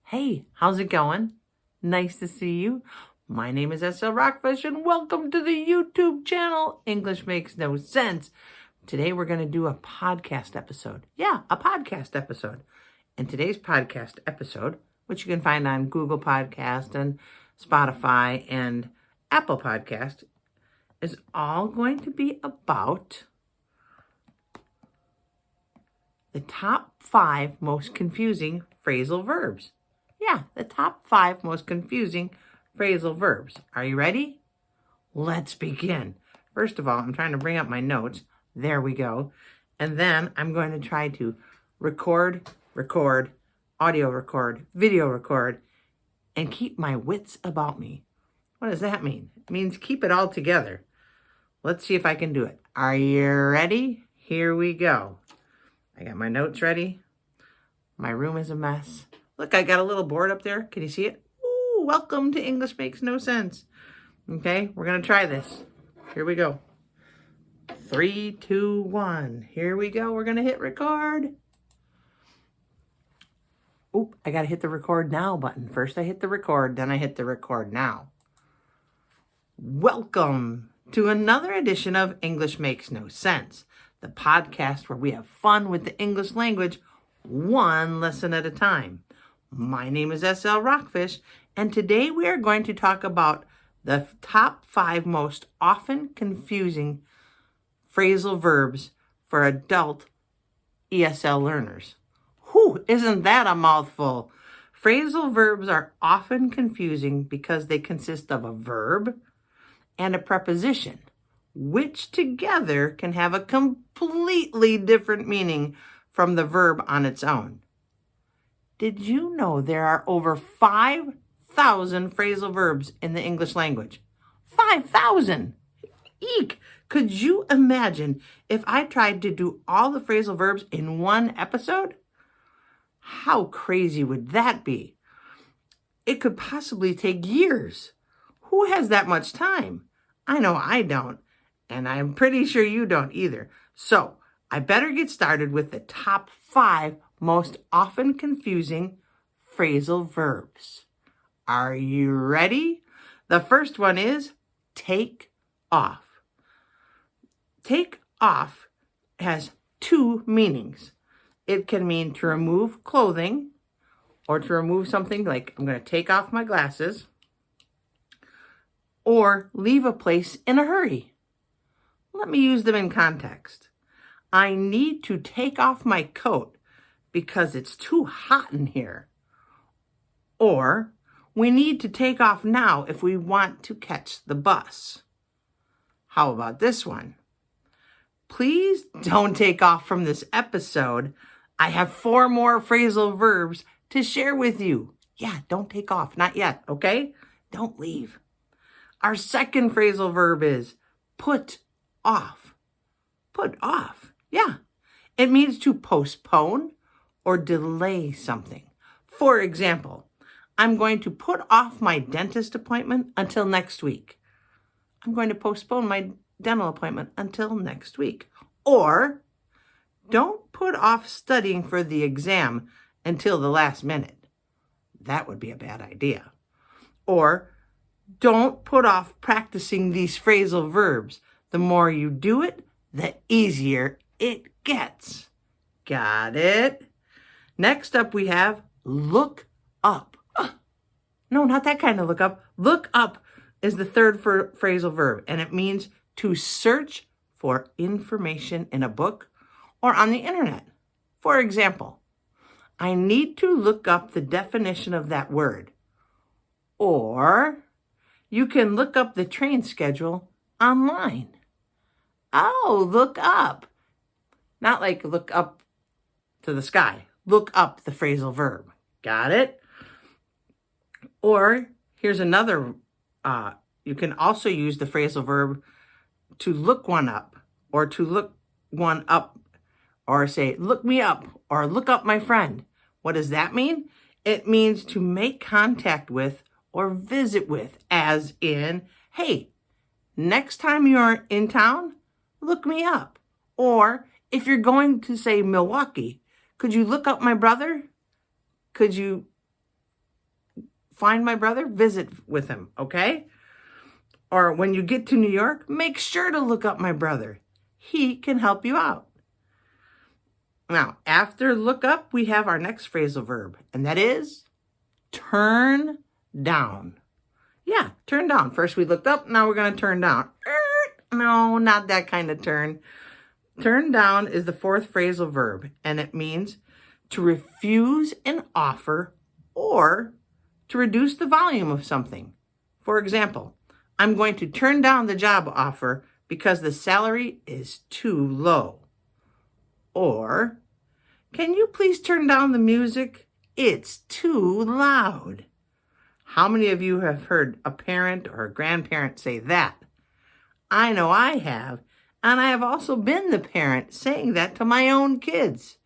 Hey, how's it going? Nice to see you. My name is S.L. Rockfish and welcome to the YouTube channel, English Makes No Sense. Today we're going to do a podcast episode. Yeah, a podcast episode. And today's podcast episode, which you can find on Google Podcast and Spotify and Apple Podcast, is all going to be about the top 5 most confusing phrasal verbs. Yeah, the top 5 most confusing phrasal verbs. Are you ready? Let's begin. First of all, I'm trying to bring up my notes. There we go. And then I'm going to try to record, audio record, video record, and keep my wits about me. What does that mean? It means keep it all together. Let's see if I can do it. Are you ready? Here we go. I got my notes ready. My room is a mess. Look, I got a little board up there. Can you see it? Ooh, welcome to English Makes No Sense. Okay, we're going to try this. Here we go. 3, 2, 1. Here we go. We're going to hit record. Oop, I got to hit the record now button. First I hit the record, then I hit the record now. Welcome to another edition of English Makes No Sense, the podcast where we have fun with the English language one lesson at a time. My name is S.L. Rockfish, and today we are going to talk about the top 5 most often confusing phrasal verbs for adult ESL learners. Whew, isn't that a mouthful? Phrasal verbs are often confusing because they consist of a verb and a preposition, which together can have a completely different meaning from the verb on its own. Did you know there are over 5,000 phrasal verbs in the English language? 5,000! Eek! Could you imagine if I tried to do all the phrasal verbs in one episode? How crazy would that be? It could possibly take years. Who has that much time? I know I don't, and I'm pretty sure you don't either. So, I better get started with the top 5 most often confusing phrasal verbs. Are you ready? The first one is take off. Take off has 2 meanings. It can mean to remove clothing or to remove something like I'm going to take off my glasses or leave a place in a hurry. Let me use them in context. I need to take off my coat because it's too hot in here. Or, we need to take off now if we want to catch the bus. How about this one? Please don't take off from this episode. I have 4 more phrasal verbs to share with you. Yeah, don't take off. Not yet, okay? Don't leave. Our second phrasal verb is put off. Put off. Yeah. It means to postpone or delay something. For example, I'm going to put off my dentist appointment until next week. I'm going to postpone my dental appointment until next week. Or, don't put off studying for the exam until the last minute. That would be a bad idea. Or, don't put off practicing these phrasal verbs. The more you do it, the easier it gets. Got it? Next up we have look up. No, not that kind of look up. Look up is the third phrasal verb, and it means to search for information in a book or on the internet. For example, I need to look up the definition of that word. Or you can look up the train schedule online. Oh, look up. Not like look up to the sky. Look up the phrasal verb. Got it? Or here's another. You can also use the phrasal verb to look one up or to look one up or say look me up or look up my friend. What does that mean? It means to make contact with or visit with, as in, hey, next time you're in town, look me up. Or if you're going to say Milwaukee, could you look up my brother? Could you find my brother, visit with him, okay? Or when you get to New York, make sure to look up my brother. He can help you out. Now, after look up, we have our next phrasal verb, and that is turn down. Yeah, turn down. First we looked up, now we're going to turn down. No, not that kind of turn. Turn down is the fourth phrasal verb, and it means to refuse an offer or to reduce the volume of something. For example, I'm going to turn down the job offer because the salary is too low. Or, can you please turn down the music? It's too loud. How many of you have heard a parent or a grandparent say that? I know I have, and I have also been the parent saying that to my own kids.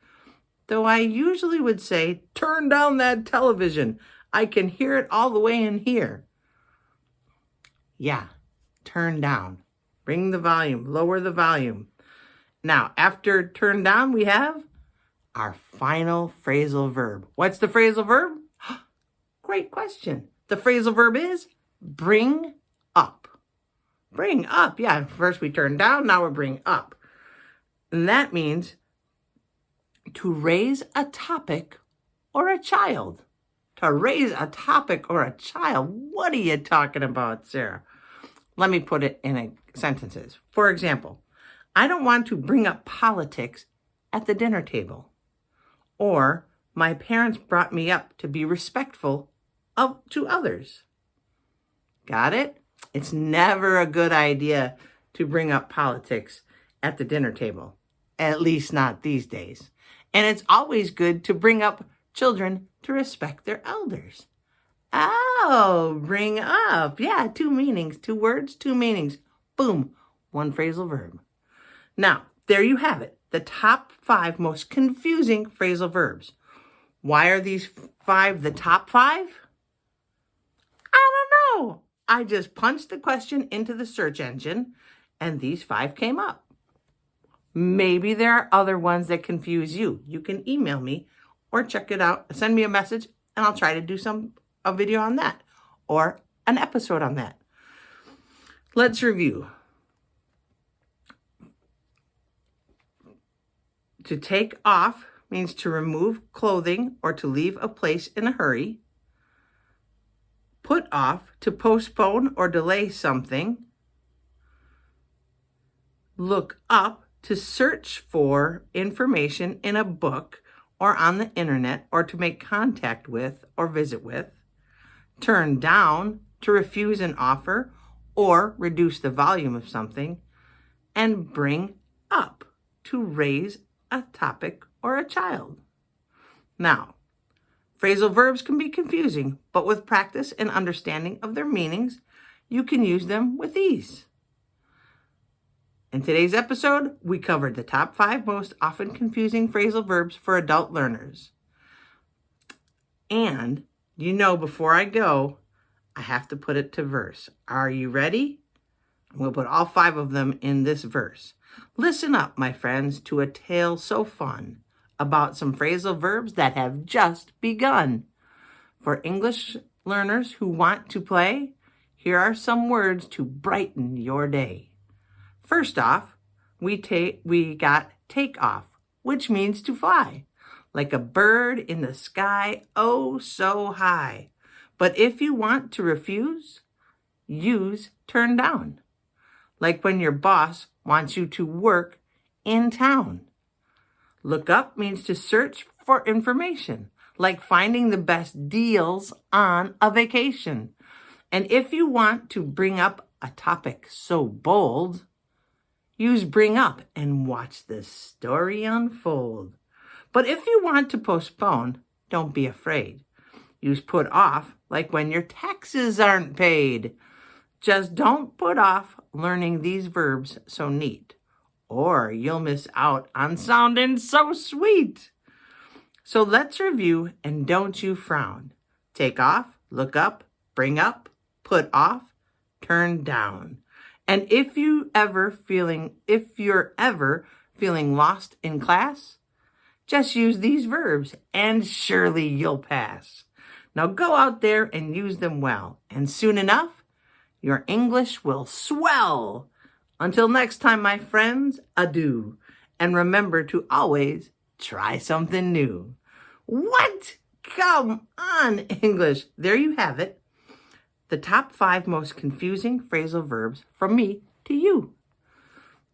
Though I usually would say, turn down that television. I can hear it all the way in here. Yeah, turn down. Bring the volume, lower the volume. Now, after turn down, we have our final phrasal verb. What's the phrasal verb? Great question. The phrasal verb is bring up. Bring up, yeah. First we turn down, now we're bring up. And that means to raise a topic or a child. To raise a topic or a child. What are you talking about, Sarah? Let me put it in sentences. For example, I don't want to bring up politics at the dinner table. Or, my parents brought me up to be respectful to others. Got it? It's never a good idea to bring up politics at the dinner table. At least not these days. And it's always good to bring up children to respect their elders. Oh, bring up. Yeah, 2 meanings, 2 words, 2 meanings. Boom, 1 phrasal verb. Now, there you have it. The top 5 most confusing phrasal verbs. Why are these 5 the top 5? I don't know. I just punched the question into the search engine and these 5 came up. Maybe there are other ones that confuse you. You can email me or check it out. Send me a message and I'll try to do a video on that or an episode on that. Let's review. To take off means to remove clothing or to leave a place in a hurry. Put off, to postpone or delay something. Look up, to search for information in a book or on the internet or to make contact with or visit with. Turn down, to refuse an offer or reduce the volume of something. And bring up, to raise a topic or a child. Now, phrasal verbs can be confusing, but with practice and understanding of their meanings, you can use them with ease. In today's episode, we covered the top 5 most often confusing phrasal verbs for adult learners. And, before I go, I have to put it to verse. Are you ready? We'll put all 5 of them in this verse. Listen up, my friends, to a tale so fun about some phrasal verbs that have just begun. For English learners who want to play, here are some words to brighten your day. First off, we got take off, which means to fly, like a bird in the sky, oh so high. But if you want to refuse, use turn down, like when your boss wants you to work in town. Look up means to search for information, like finding the best deals on a vacation. And if you want to bring up a topic so bold, use bring up and watch the story unfold. But if you want to postpone, don't be afraid. Use put off, like when your taxes aren't paid. Just don't put off learning these verbs so neat, or you'll miss out on sounding so sweet. So let's review and don't you frown. Take off, look up, bring up, put off, turn down. And if you're ever feeling lost in class, just use these verbs and surely you'll pass. Now go out there and use them well. And soon enough, your English will swell. Until next time, my friends, adieu. And remember to always try something new. What? Come on, English. There you have it. The top 5 most confusing phrasal verbs from me to you.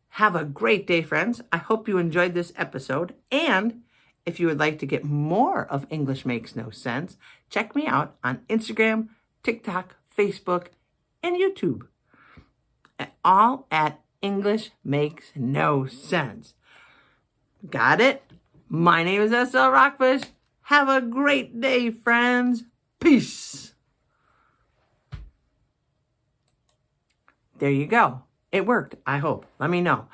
Have a great day, friends. I hope you enjoyed this episode. And if you would like to get more of English Makes No Sense, check me out on Instagram, TikTok, Facebook, and YouTube. All at English Makes No Sense. Got it? My name is S.L. Rockfish. Have a great day, friends. Peace. There you go. It worked, I hope. Let me know.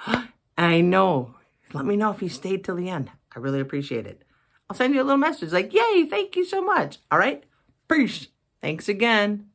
I know. Let me know if you stayed till the end. I really appreciate it. I'll send you a little message like, yay, thank you so much. All right? Peace. Thanks again.